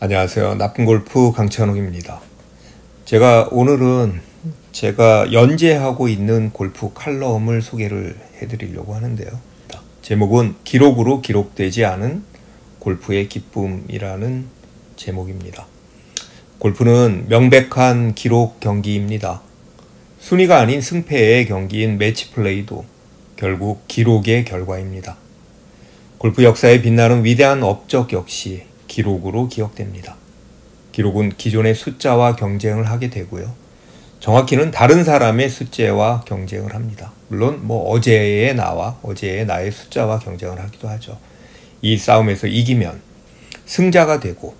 안녕하세요. 나쁜골프 강찬욱입니다. 오늘은 제가 연재하고 있는 골프 칼럼을 소개를 해드리려고 하는데요. 제목은 기록으로 기록되지 않은 골프의 기쁨이라는 제목입니다. 골프는 명백한 기록 경기입니다. 순위가 아닌 승패의 경기인 매치 플레이도 결국 기록의 결과입니다. 골프 역사에 빛나는 위대한 업적 역시 기록으로 기억됩니다. 기록은 기존의 숫자와 경쟁을 하게 되고요. 정확히는 다른 사람의 숫자와 경쟁을 합니다. 물론 어제의 나와 어제의 나의 숫자와 경쟁을 하기도 하죠. 이 싸움에서 이기면 승자가 되고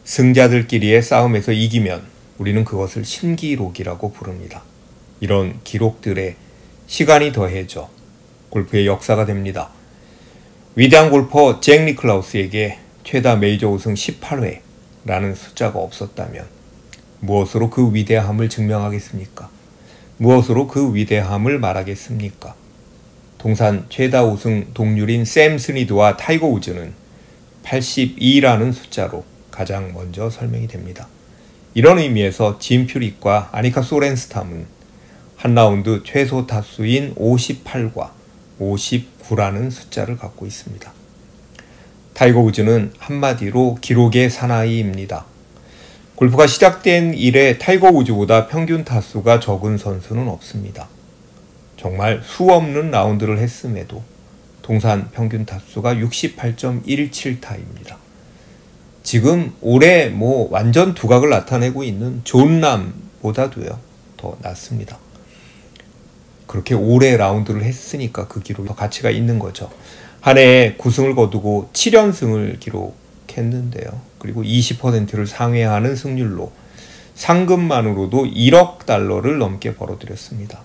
승자들끼리의 싸움에서 이기면 우리는 그것을 신기록이라고 부릅니다. 이런 기록들에 시간이 더해져 골프의 역사가 됩니다. 위대한 골퍼 잭 니클라우스에게 최다 메이저 우승 18회라는 숫자가 없었다면 무엇으로 그 위대함을 증명하겠습니까? 무엇으로 그 위대함을 말하겠습니까? 통산 최다 우승 동률인 샘 스니드와 타이거 우즈는 82라는 숫자로 가장 먼저 설명이 됩니다. 이런 의미에서 짐 퓨릭과 아니카 소렌스탐은 한 라운드 최소 타수인 58과 59라는 숫자를 갖고 있습니다. 타이거 우즈는 한마디로 기록의 사나이입니다. 골프가 시작된 이래 타이거 우즈보다 평균 타수가 적은 선수는 없습니다. 정말 수없는 라운드를 했음에도 통산 평균 타수가 68.17타입니다. 지금 올해 완전 두각을 나타내고 있는 존 람보다도요 더 낮습니다. 그렇게 오래 라운드를 했으니까 그 기록이 더 가치가 있는 거죠. 한 해에 9승을 거두고 7연승을 기록했는데요. 그리고 20%를 상회하는 승률로 상금만으로도 1억 달러를 넘게 벌어들였습니다.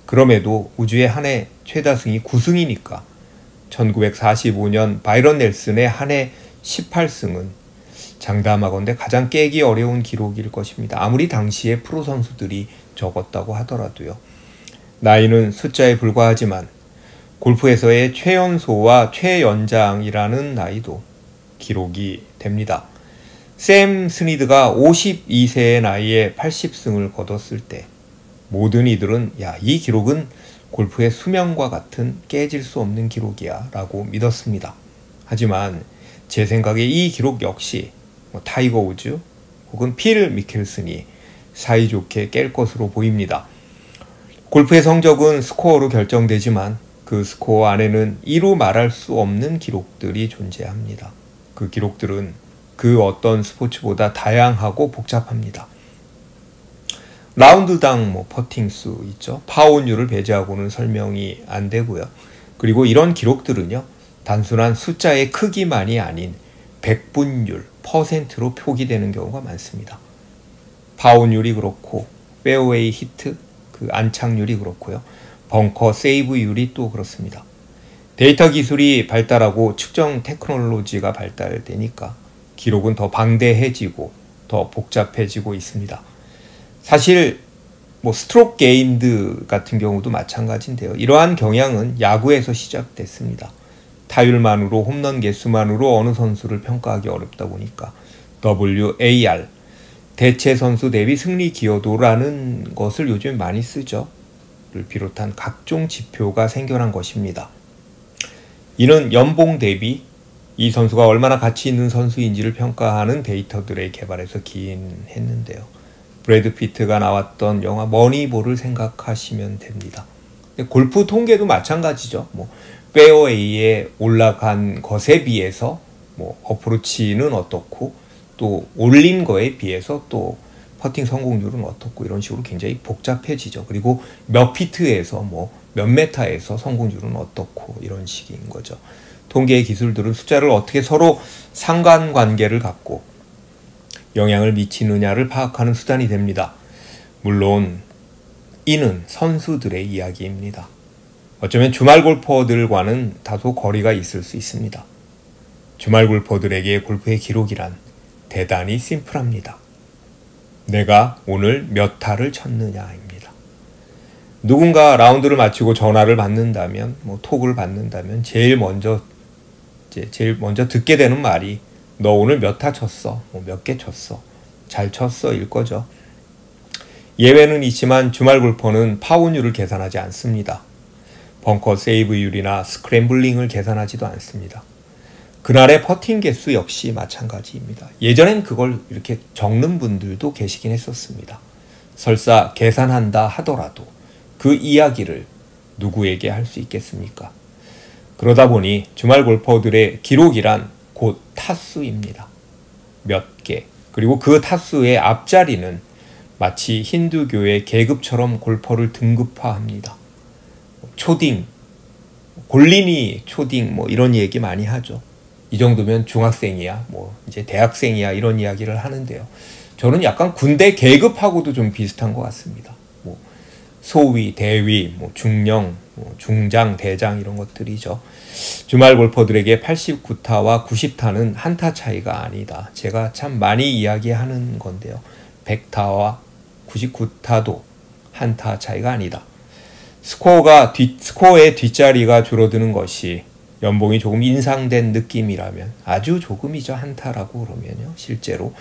그럼에도 우주의 한 해 최다승이 9승이니까 1945년 바이런 넬슨의 한 해 18승은 장담하건대 가장 깨기 어려운 기록일 것입니다. 아무리 당시에 프로 선수들이 적었다고 하더라도요. 나이는 숫자에 불과하지만 골프에서의 최연소와 최연장이라는 나이도 기록이 됩니다. 샘 스니드가 52세의 나이에 80승을 거뒀을 때 모든 이들은 이 기록은 골프의 수명과 같은 깨질 수 없는 기록이야 라고 믿었습니다. 하지만 제 생각에 이 기록 역시 타이거 우즈 혹은 필 미켈슨이 사이좋게 깰 것으로 보입니다. 골프의 성적은 스코어로 결정되지만 그 스코어 안에는 이루 말할 수 없는 기록들이 존재합니다. 그 기록들은 그 어떤 스포츠보다 다양하고 복잡합니다. 라운드당 퍼팅 수 있죠. 파혼율을 배제하고는 설명이 안 되고요. 그리고 이런 기록들은요. 단순한 숫자의 크기만이 아닌 백분율, 퍼센트로 표기되는 경우가 많습니다. 파혼율이 그렇고 페어웨이 히트, 그 안착률이 그렇고요. 벙커 세이브율이 또 그렇습니다. 데이터 기술이 발달하고 측정 테크놀로지가 발달되니까 기록은 더 방대해지고 더 복잡해지고 있습니다. 사실 스트로크 게인드 같은 경우도 마찬가지인데요. 이러한 경향은 야구에서 시작됐습니다. 타율만으로 홈런 개수만으로 어느 선수를 평가하기 어렵다 보니까 WAR, 대체 선수 대비 승리 기여도라는 것을 요즘 많이 쓰죠. 를 비롯한 각종 지표가 생겨난 것입니다. 이는 연봉 대비 이 선수가 얼마나 가치 있는 선수인지를 평가하는 데이터들의 개발에서 기인했는데요. 브래드 피트가 나왔던 영화 머니볼을 생각하시면 됩니다. 골프 통계도 마찬가지죠. 페어웨이에 올라간 것에 비해서 어프로치는 어떻고 또 올린 거에 비해서 또 퍼팅 성공률은 어떻고 이런 식으로 굉장히 복잡해지죠. 그리고 몇 피트에서 몇 메타에서 성공률은 어떻고 이런 식인 거죠. 통계의 기술들은 숫자를 어떻게 서로 상관관계를 갖고 영향을 미치느냐를 파악하는 수단이 됩니다. 물론 이는 선수들의 이야기입니다. 어쩌면 주말 골퍼들과는 다소 거리가 있을 수 있습니다. 주말 골퍼들에게 골프의 기록이란 대단히 심플합니다. 내가 오늘 몇 타를 쳤느냐입니다. 누군가 라운드를 마치고 전화를 받는다면, 톡을 받는다면 제일 먼저 듣게 되는 말이 너 오늘 몇 타 쳤어? 몇 개 쳤어? 잘 쳤어? 일 거죠. 예외는 있지만 주말 골퍼는 파혼율을 계산하지 않습니다. 벙커 세이브율이나 스크램블링을 계산하지도 않습니다. 그날의 퍼팅 개수 역시 마찬가지입니다. 예전엔 그걸 이렇게 적는 분들도 계시긴 했었습니다. 설사 계산한다 하더라도 그 이야기를 누구에게 할 수 있겠습니까? 그러다 보니 주말 골퍼들의 기록이란 곧 타수입니다. 몇 개, 그리고 그 타수의 앞자리는 마치 힌두교의 계급처럼 골퍼를 등급화합니다. 초딩, 골린이 초딩 이런 얘기 많이 하죠. 이 정도면 중학생이야, 이제 대학생이야 이런 이야기를 하는데요. 저는 약간 군대 계급하고도 좀 비슷한 것 같습니다. 소위, 대위, 중령, 중장, 대장 이런 것들이죠. 주말 골퍼들에게 89타와 90타는 한타 차이가 아니다. 제가 참 많이 이야기하는 건데요. 100타와 99타도 한타 차이가 아니다. 스코어의 뒷자리가 줄어드는 것이 연봉이 조금 인상된 느낌이라면 아주 조금이죠. 한타라고 그러면요. 실제로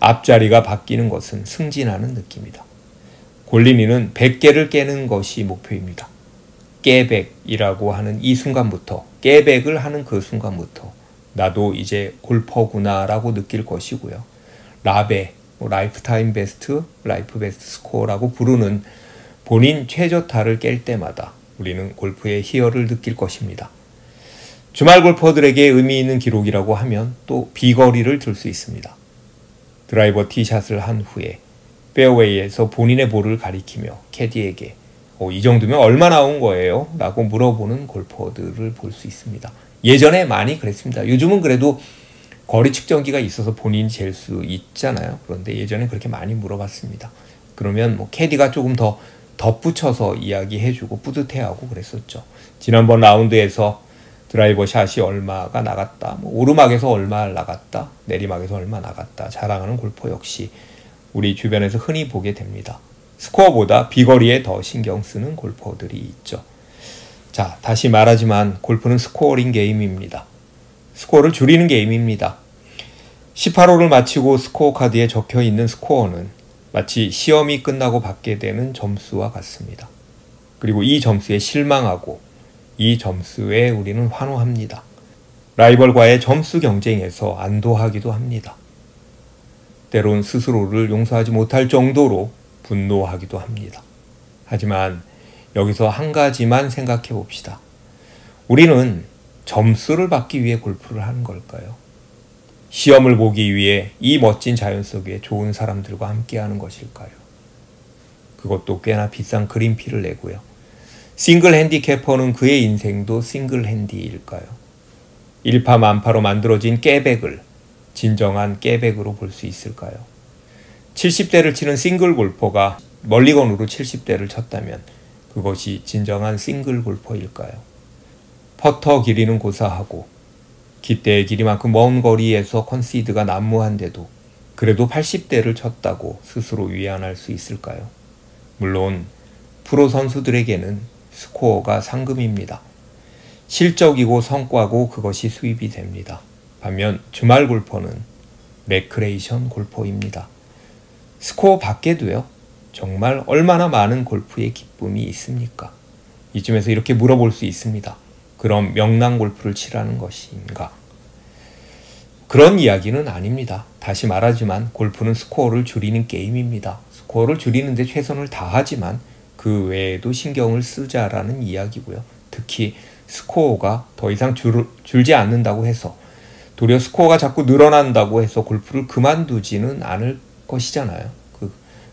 앞자리가 바뀌는 것은 승진하는 느낌이다. 골린이는 100개를 깨는 것이 목표입니다. 깨백이라고 하는 이 순간부터, 깨백을 하는 그 순간부터 나도 이제 골퍼구나 라고 느낄 것이고요. 라베, 라이프타임 베스트, 라이프 베스트 스코어라고 부르는 본인 최저타를 깰 때마다 우리는 골프의 희열을 느낄 것입니다. 주말 골퍼들에게 의미 있는 기록이라고 하면 또 비거리를 들 수 있습니다. 드라이버 티샷을 한 후에 페어웨이에서 본인의 볼을 가리키며 캐디에게 이 정도면 얼마 나온 거예요? 라고 물어보는 골퍼들을 볼 수 있습니다. 예전에 많이 그랬습니다. 요즘은 그래도 거리 측정기가 있어서 본인이 잴 수 있잖아요. 그런데 예전에 그렇게 많이 물어봤습니다. 그러면 캐디가 조금 더 덧붙여서 이야기해주고 뿌듯해하고 그랬었죠. 지난번 라운드에서 드라이버 샷이 얼마가 나갔다, 오르막에서 얼마 나갔다, 내리막에서 얼마 나갔다 자랑하는 골퍼 역시 우리 주변에서 흔히 보게 됩니다. 스코어보다 비거리에 더 신경 쓰는 골퍼들이 있죠. 자, 다시 말하지만 골프는 스코어링 게임입니다. 스코어를 줄이는 게임입니다. 18홀을 마치고 스코어 카드에 적혀있는 스코어는 마치 시험이 끝나고 받게 되는 점수와 같습니다. 그리고 이 점수에 실망하고 이 점수에 우리는 환호합니다. 라이벌과의 점수 경쟁에서 안도하기도 합니다. 때론 스스로를 용서하지 못할 정도로 분노하기도 합니다. 하지만 여기서 한 가지만 생각해 봅시다. 우리는 점수를 받기 위해 골프를 하는 걸까요? 시험을 보기 위해 이 멋진 자연 속에 좋은 사람들과 함께 하는 것일까요? 그것도 꽤나 비싼 그린피를 내고요. 싱글 핸디캐퍼는 그의 인생도 싱글 핸디일까요? 일파만파로 만들어진 깨백을 진정한 깨백으로 볼 수 있을까요? 70대를 치는 싱글 골퍼가 멀리건으로 70대를 쳤다면 그것이 진정한 싱글 골퍼일까요? 퍼터 길이는 고사하고 깃대의 길이만큼 먼 거리에서 컨시드가 난무한데도 그래도 80대를 쳤다고 스스로 위안할 수 있을까요? 물론 프로 선수들에게는 스코어가 상금입니다. 실적이고 성과고 그것이 수입이 됩니다. 반면 주말 골퍼는 레크레이션 골퍼입니다. 스코어 밖에도요. 정말 얼마나 많은 골프의 기쁨이 있습니까? 이쯤에서 이렇게 물어볼 수 있습니다. 그럼 명랑 골프를 치라는 것인가? 그런 이야기는 아닙니다. 다시 말하지만 골프는 스코어를 줄이는 게임입니다. 스코어를 줄이는데 최선을 다하지만 그 외에도 신경을 쓰자라는 이야기고요. 특히 스코어가 더 이상 줄지 않는다고 해서 도리어 스코어가 자꾸 늘어난다고 해서 골프를 그만두지는 않을 것이잖아요.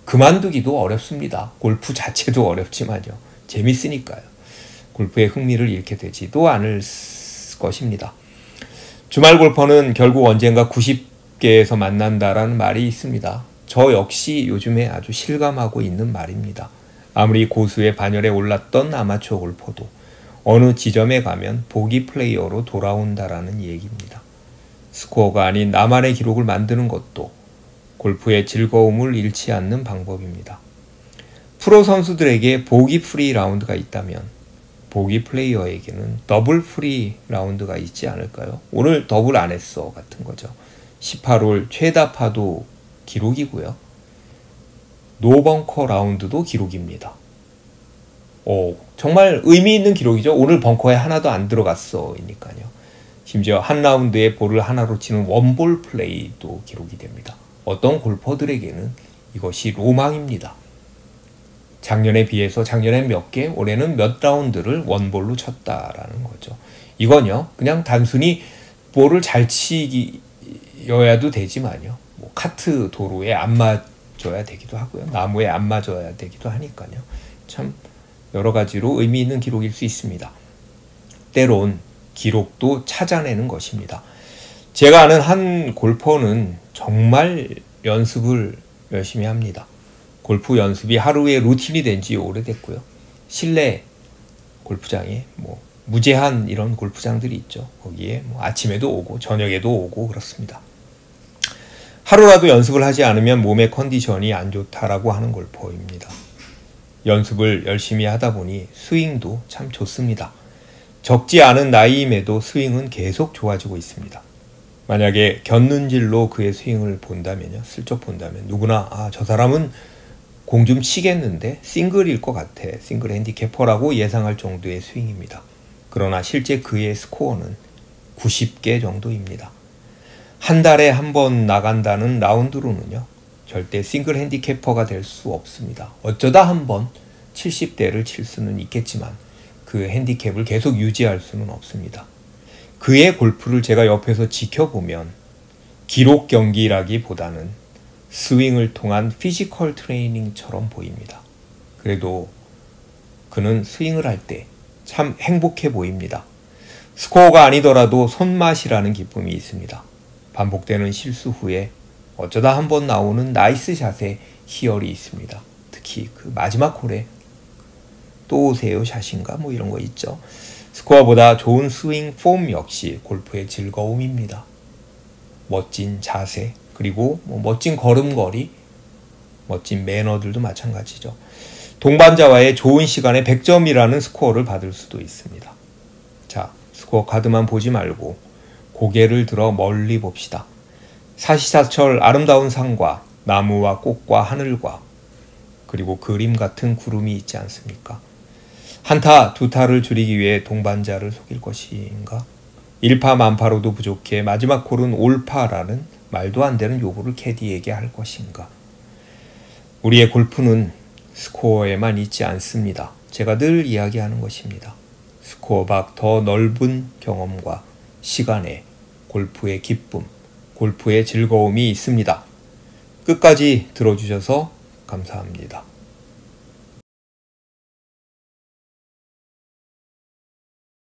그만두기도 어렵습니다. 골프 자체도 어렵지만요. 재밌으니까요. 골프의 흥미를 잃게 되지도 않을 것입니다. 주말 골퍼는 결국 언젠가 90개에서 만난다라는 말이 있습니다. 저 역시 요즘에 아주 실감하고 있는 말입니다. 아무리 고수의 반열에 올랐던 아마추어 골퍼도 어느 지점에 가면 보기 플레이어로 돌아온다라는 얘기입니다. 스코어가 아닌 나만의 기록을 만드는 것도 골프의 즐거움을 잃지 않는 방법입니다. 프로 선수들에게 보기 프리 라운드가 있다면 보기 플레이어에게는 더블 프리 라운드가 있지 않을까요? 오늘 더블 안 했어 같은 거죠. 18홀 최다 파도 기록이고요. 노벙커 라운드도 기록입니다. 정말 의미 있는 기록이죠. 오늘 벙커에 하나도 안 들어갔어니까요. 심지어 한 라운드에 볼을 하나로 치는 원볼 플레이도 기록이 됩니다. 어떤 골퍼들에게는 이것이 로망입니다. 작년에 비해서 작년엔 몇 개, 올해는 몇 라운드를 원볼로 쳤다라는 거죠. 이건요, 그냥 단순히 볼을 잘 치기여야도 되지만요, 뭐 카트 도로에 안 맞아야 되기도 하고요, 나무에 안 맞아야 되기도 하니까요. 참 여러 가지로 의미 있는 기록일 수 있습니다. 때론 기록도 찾아내는 것입니다. 제가 아는 한 골퍼는 정말 연습을 열심히 합니다. 골프 연습이 하루의 루틴이 된 지 오래됐고요. 실내 골프장에 무제한 이런 골프장들이 있죠. 거기에 아침에도 오고 저녁에도 오고 그렇습니다. 하루라도 연습을 하지 않으면 몸의 컨디션이 안 좋다라고 하는 골퍼입니다. 연습을 열심히 하다 보니 스윙도 참 좋습니다. 적지 않은 나이임에도 스윙은 계속 좋아지고 있습니다. 만약에 곁눈질로 그의 스윙을 본다면요, 슬쩍 본다면 누구나 저 사람은 공 좀 치겠는데 싱글일 것 같아, 싱글 핸디캐퍼라고 예상할 정도의 스윙입니다. 그러나 실제 그의 스코어는 90개 정도입니다. 한 달에 한 번 나간다는 라운드로는요, 절대 싱글 핸디캐퍼가 될 수 없습니다. 어쩌다 한 번 70대를 칠 수는 있겠지만 그 핸디캡을 계속 유지할 수는 없습니다. 그의 골프를 제가 옆에서 지켜보면 기록 경기라기보다는 스윙을 통한 피지컬 트레이닝처럼 보입니다. 그래도 그는 스윙을 할 때 참 행복해 보입니다. 스코어가 아니더라도 손맛이라는 기쁨이 있습니다. 반복되는 실수 후에 어쩌다 한 번 나오는 나이스 샷의 희열이 있습니다. 특히 그 마지막 홀에 또 오세요 샷인가 이런 거 있죠. 스코어보다 좋은 스윙 폼 역시 골프의 즐거움입니다. 멋진 자세, 그리고 멋진 걸음걸이, 멋진 매너들도 마찬가지죠. 동반자와의 좋은 시간에 100점이라는 스코어를 받을 수도 있습니다. 자, 스코어 카드만 보지 말고 고개를 들어 멀리 봅시다. 사시사철 아름다운 산과 나무와 꽃과 하늘과 그리고 그림 같은 구름이 있지 않습니까? 한타 두타를 줄이기 위해 동반자를 속일 것인가? 일파만파로도 부족해 마지막 홀은 올파라는 말도 안 되는 요구를 캐디에게 할 것인가? 우리의 골프는 스코어에만 있지 않습니다. 제가 늘 이야기하는 것입니다. 스코어 밖 더 넓은 경험과 시간에 골프의 기쁨, 골프의 즐거움이 있습니다. 끝까지 들어주셔서 감사합니다.